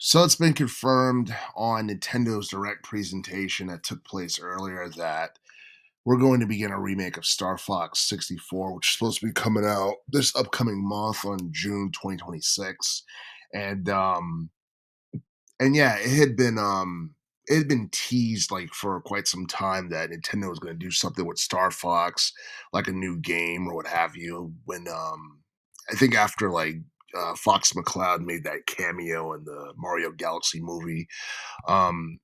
So it's been confirmed on Nintendo's direct presentation that took place earlier that we're going to begin a remake of Star Fox 64, which is supposed to be coming out this upcoming month on June 2026. And yeah, it had been teased like for quite some time that Nintendo was going to do something with Star Fox, like a new game or what have you. When I think after Fox McCloud made that cameo in the Mario Galaxy movie, um,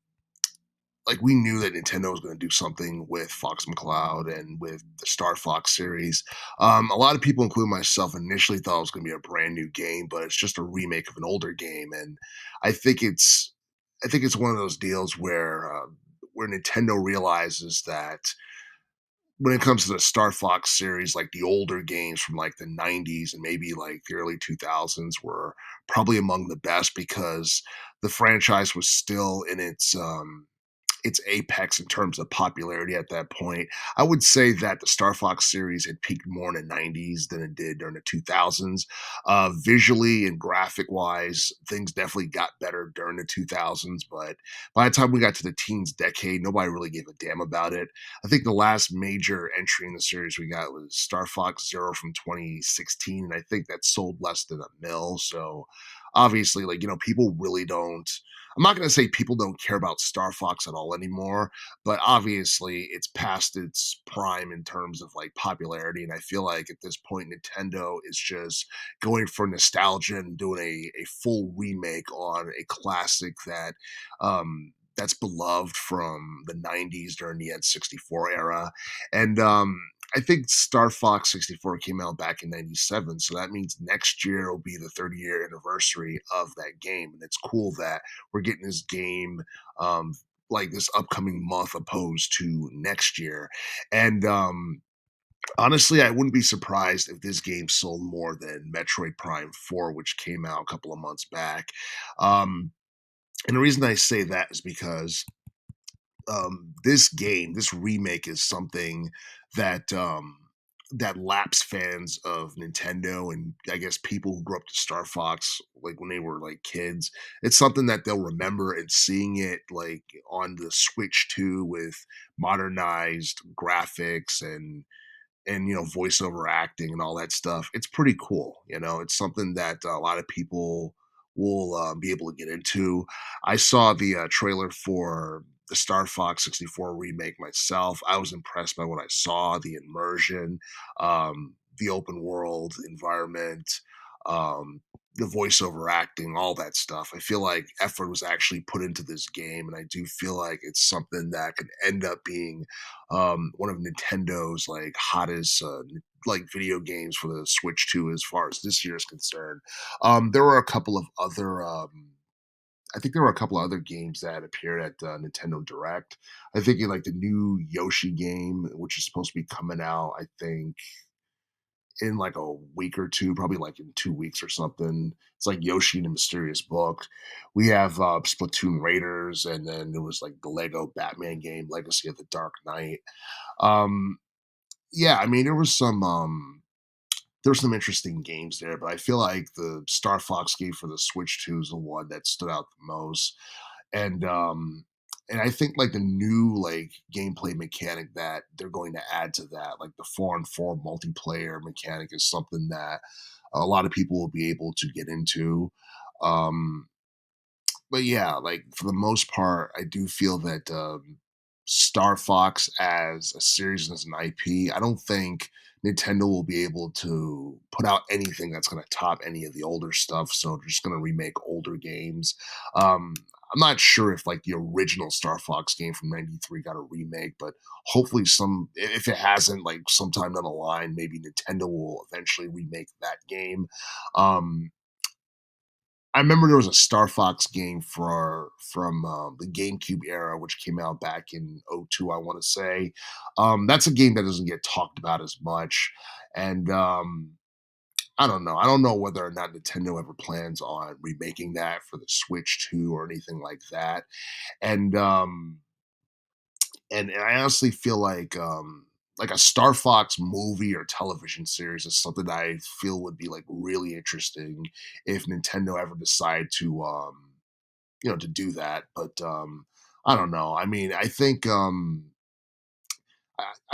like we knew that Nintendo was going to do something with Fox McCloud and with the Star Fox series. A lot of people, including myself, initially thought it was going to be a brand new game, but it's just a remake of an older game, and I think it's I think it's one of those deals where Nintendo realizes that when it comes to the Star Fox series, like the older games from like the 90s and maybe like the early 2000s were probably among the best because the franchise was still in its apex in terms of popularity at that point. I would say that the Star Fox series had peaked more in the 90s than it did during the 2000s. Visually and graphic wise, things definitely got better during the 2000s, but by the time we got to the teens decade, nobody really gave a damn about it. I think the last major entry in the series we got was Star Fox Zero from 2016, and I think that sold less than a mil. So obviously, people really don't. I'm not going to say people don't care about Star Fox at all anymore, but obviously it's past its prime in terms of like popularity. And I feel like at this point, Nintendo is just going for nostalgia and doing a full remake on a classic that's beloved from the 90s during the N64 era. And I think Star Fox 64 came out back in 97. So that means next year will be the 30-year anniversary of that game. And it's cool that we're getting this game um, like this upcoming month opposed to next year. And honestly, I wouldn't be surprised if this game sold more than Metroid Prime 4, which came out a couple of months back. Um, and the reason I say that is because this remake is something that that lapsed fans of Nintendo and I guess people who grew up to Star Fox like when they were like kids, it's something that they'll remember and seeing it like on the Switch 2 with modernized graphics and voiceover acting and all that stuff. It's pretty cool. It's something that a lot of people will be able to get into. I saw the trailer for the Star Fox 64 remake myself. I was impressed by what I saw, the immersion, the open world environment, um, the voiceover acting, all that stuff. I feel like effort was actually put into this game, and I do feel like it's something that could end up being one of Nintendo's like hottest like video games for the Switch 2 as far as this year is concerned. There were a couple of other I think there were a couple of other games that appeared at Nintendo Direct. I think in like the new Yoshi game, which is supposed to be coming out, I think in like a week or two, probably like in 2 weeks or something. It's like Yoshi and the Mysterious Book. We have Splatoon Raiders, and then there was like the Lego Batman game, Legacy of the Dark Knight. Um, yeah, I mean, there's some interesting games there, but I feel like the Star Fox game for the Switch 2 is the one that stood out the most. And and I think like the new like gameplay mechanic that they're going to add to that, like the 4-on-4 multiplayer mechanic is something that a lot of people will be able to get into. Um but yeah, like for the most part, I do feel that Star Fox as a series and as an IP, I don't think Nintendo will be able to put out anything that's going to top any of the older stuff. So they're just going to remake older games. Um, I'm not sure if like the original Star Fox game from '93 got a remake, but hopefully if it hasn't, like sometime down the line, maybe Nintendo will eventually remake that game. Um, I remember there was a Star Fox game from the GameCube era, which came out back in '02. I want to say. That's a game that doesn't get talked about as much. And I don't know. I don't know whether or not Nintendo ever plans on remaking that for the Switch 2 or anything like that. And and I honestly feel like a Star Fox movie or television series is something that I feel would be like really interesting if Nintendo ever decide to to do that. But I don't know. I mean, I think I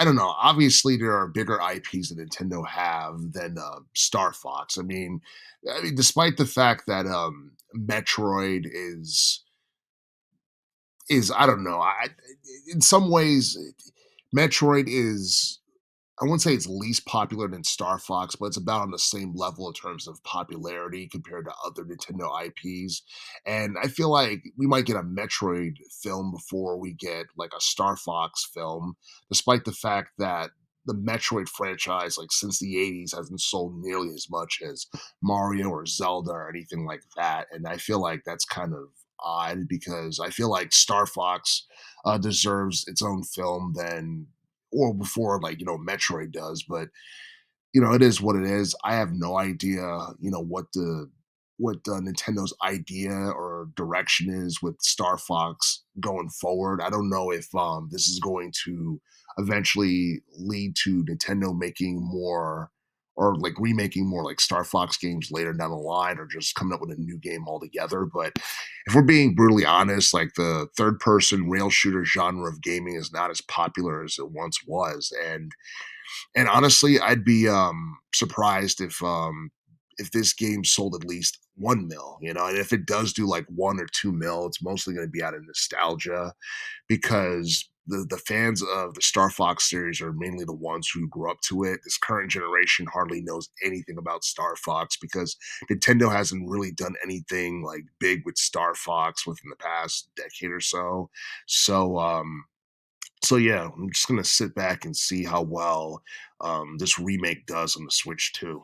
don't know. Obviously, there are bigger IPs that Nintendo have than Star Fox. I mean, despite the fact that Metroid is I don't know. In some ways, Metroid is I wouldn't say it's least popular than Star Fox, but it's about on the same level in terms of popularity compared to other Nintendo IPs. And I feel like we might get a Metroid film before we get like a Star Fox film, despite the fact that the Metroid franchise, like since the 80s, hasn't sold nearly as much as Mario or Zelda or anything like that. And I feel like that's kind of odd because I feel like Star Fox deserves its own film than or before like Metroid does, but it is what it is. I have no idea, what Nintendo's idea or direction is with Star Fox going forward. I don't know if this is going to eventually lead to Nintendo making more or like remaking more like Star Fox games later down the line or just coming up with a new game altogether. But if we're being brutally honest, like the third person rail shooter genre of gaming is not as popular as it once was. And honestly, I'd be surprised if this game sold at least 1 mil, and if it does do like 1 or 2 mil, it's mostly going to be out of nostalgia because the fans of the Star Fox series are mainly the ones who grew up to it. This current generation hardly knows anything about Star Fox because Nintendo hasn't really done anything like big with Star Fox within the past decade or so. So yeah, I'm just gonna sit back and see how well this remake does on the Switch too.